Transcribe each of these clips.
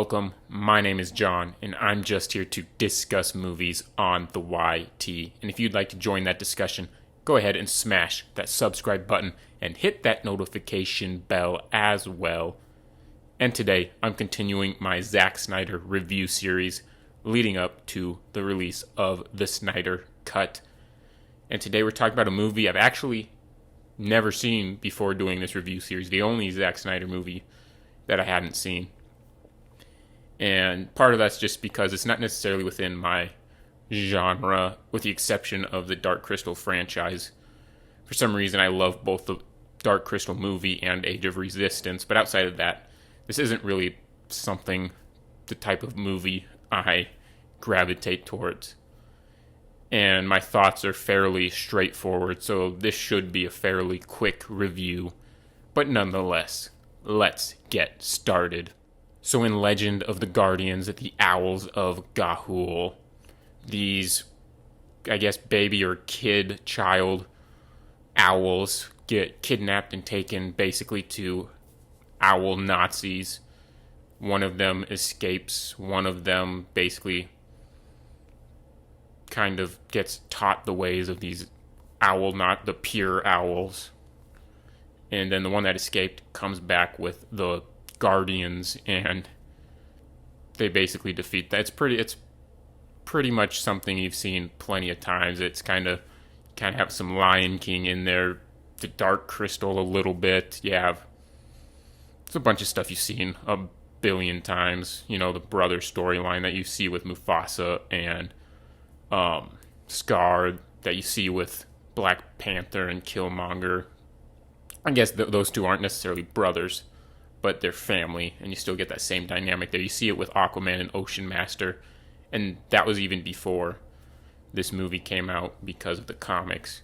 welcome. My name is John, and I'm just here to discuss movies on the YT. And if you'd like to join that discussion, go ahead and smash that subscribe button and hit that notification bell as well. And today, I'm continuing my Zack Snyder review series leading up to the release of the Snyder Cut. And today we're talking about a movie I've actually never seen before doing this review series, the only Zack Snyder movie that I hadn't seen. And part of that's just because it's not necessarily within my genre, with the exception of the Dark Crystal franchise. For some reason, I love both the Dark Crystal movie and Age of Resistance, but outside of that, this isn't really the type of movie I gravitate towards. And my thoughts are fairly straightforward, so this should be a fairly quick review. But nonetheless, let's get started. So in Legend of the Guardians, the Owls of Ga'Hoole, these, I guess, baby or child owls get kidnapped and taken basically to owl Nazis. One of them escapes. One of them basically kind of gets taught the ways of these not the pure owls. And then the one that escaped comes back with the Guardians, and they basically defeat that. It's pretty much something you've seen plenty of times. It's kind of have some Lion King in there, the Dark Crystal a little bit. It's a bunch of stuff you've seen a billion times. You know, the brother storyline that you see with Mufasa and Scar, that you see with Black Panther and Killmonger. I guess those two aren't necessarily brothers, but they're family, and you still get that same dynamic there. You see it with Aquaman and Ocean Master, and that was even before this movie came out because of the comics.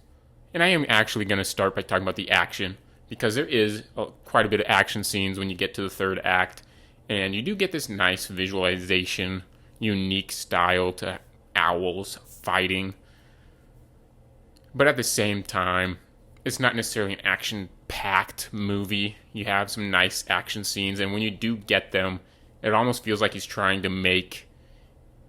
And I am actually going to start by talking about the action, because there is quite a bit of action scenes when you get to the third act, and you do get this nice visualization, unique style to owls fighting. But at the same time, it's not necessarily an action-packed movie. You have some nice action scenes, and when you do get them, it almost feels like he's trying to make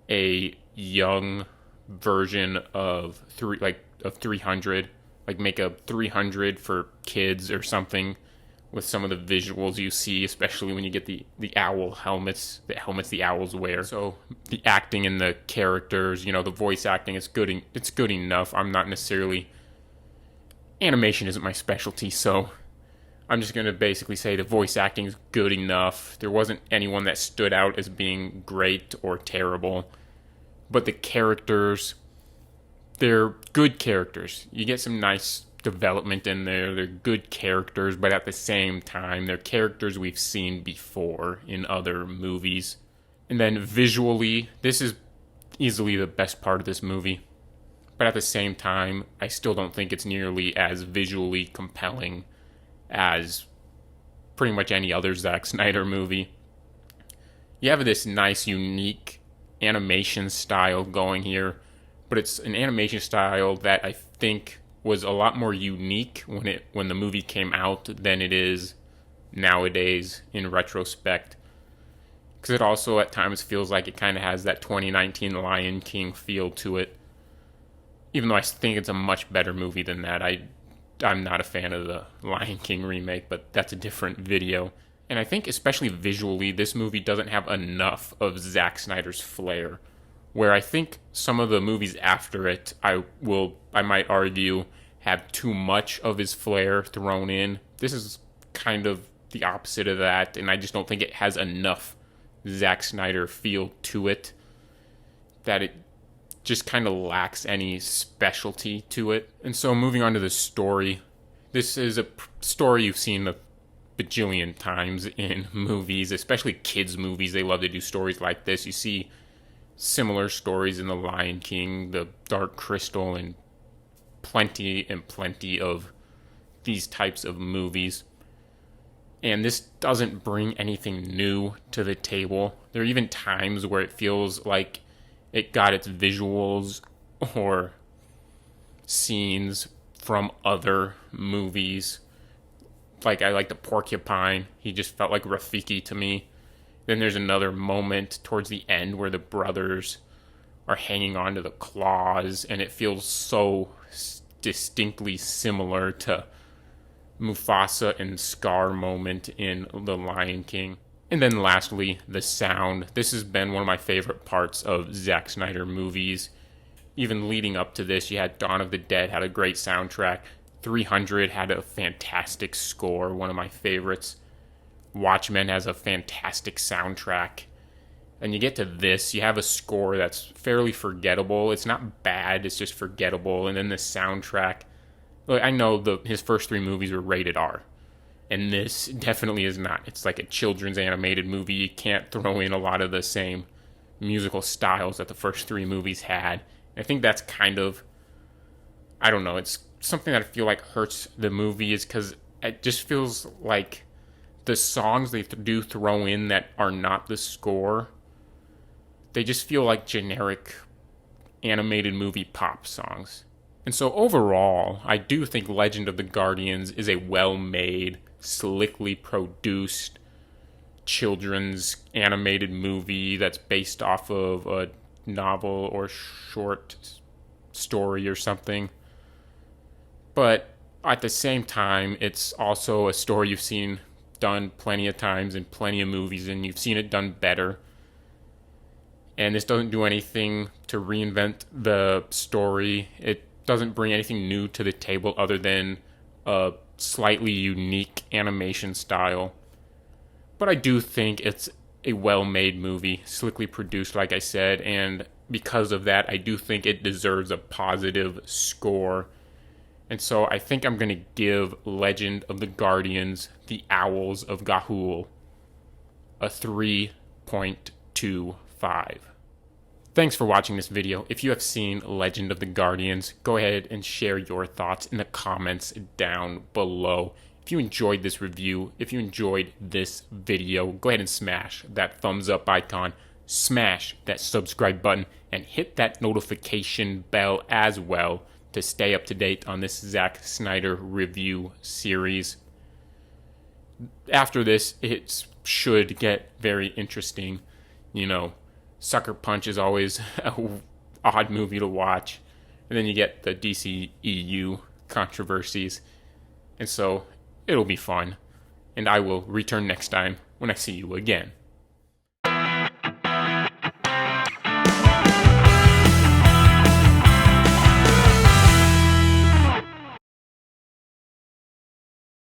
a young version of 300, like make a 300 for kids or something, with some of the visuals you see, especially when you get the owl helmets, the owls wear. So the acting and the characters, the voice acting is good. It's good enough. I'm not necessarily... Animation isn't my specialty, so I'm just going to basically say the voice acting is good enough. There wasn't anyone that stood out as being great or terrible. But the characters, they're good characters. You get some nice development in there. They're good characters, but at the same time, they're characters we've seen before in other movies. And then visually, this is easily the best part of this movie. But at the same time, I still don't think it's nearly as visually compelling as pretty much any other Zack Snyder movie. You have this nice, unique animation style going here, but it's an animation style that I think was a lot more unique when the movie came out than it is nowadays in retrospect. Because it also at times feels like it kind of has that 2019 Lion King feel to it. Even though I think it's a much better movie than that. I'm not a fan of the Lion King remake, but that's a different video. And I think especially visually, this movie doesn't have enough of Zack Snyder's flair. Where I think some of the movies after it, I might argue, have too much of his flair thrown in. This is kind of the opposite of that, and I just don't think it has enough Zack Snyder feel to it, that it just kind of lacks any specialty to it. And so moving on to the story, this is a story you've seen a bajillion times in movies, especially kids' movies. They love to do stories like this. You see similar stories in The Lion King, The Dark Crystal, and plenty of these types of movies. And this doesn't bring anything new to the table. There are even times where it feels like it got its visuals or scenes from other movies. Like, I like the Porcupine. He just felt like Rafiki to me. Then there's another moment towards the end where the brothers are hanging on to the claws, and it feels so distinctly similar to Mufasa and Scar moment in The Lion King. And then lastly, the sound. This has been one of my favorite parts of Zack Snyder movies. Even leading up to this, you had Dawn of the Dead had a great soundtrack. 300 had a fantastic score, one of my favorites. Watchmen has a fantastic soundtrack. And you get to this, you have a score that's fairly forgettable. It's not bad, it's just forgettable. And then the soundtrack, look, I know his first 3 movies were rated R. And this definitely is not. It's like a children's animated movie. You can't throw in a lot of the same musical styles that the first 3 movies had. I think that's kind of, I don't know, it's something that I feel like hurts the movie, is because it just feels like the songs they do throw in that are not the score, they just feel like generic animated movie pop songs. And so overall, I do think Legend of the Guardians is a well-made, slickly produced children's animated movie that's based off of a novel or short story or something. But at the same time, it's also a story you've seen done plenty of times in plenty of movies, and you've seen it done better. And this doesn't do anything to reinvent the story. It doesn't bring anything new to the table other than a slightly unique animation style. But I do think it's a well-made movie, slickly produced, like I said, and because of that, I do think it deserves a positive score. And so I think I'm going to give Legend of the Guardians, The Owls of Ga'Hoole, a 3.25. Thanks for watching this video. If you have seen Legend of the Guardians, go ahead and share your thoughts in the comments down below. If you enjoyed this review, if you enjoyed this video, go ahead and smash that thumbs up icon, smash that subscribe button, and hit that notification bell as well to stay up to date on this Zack Snyder review series. After this, it should get very interesting. You know, Sucker Punch is always an odd movie to watch. And then you get the DCEU controversies. And so it'll be fun. And I will return next time when I see you again.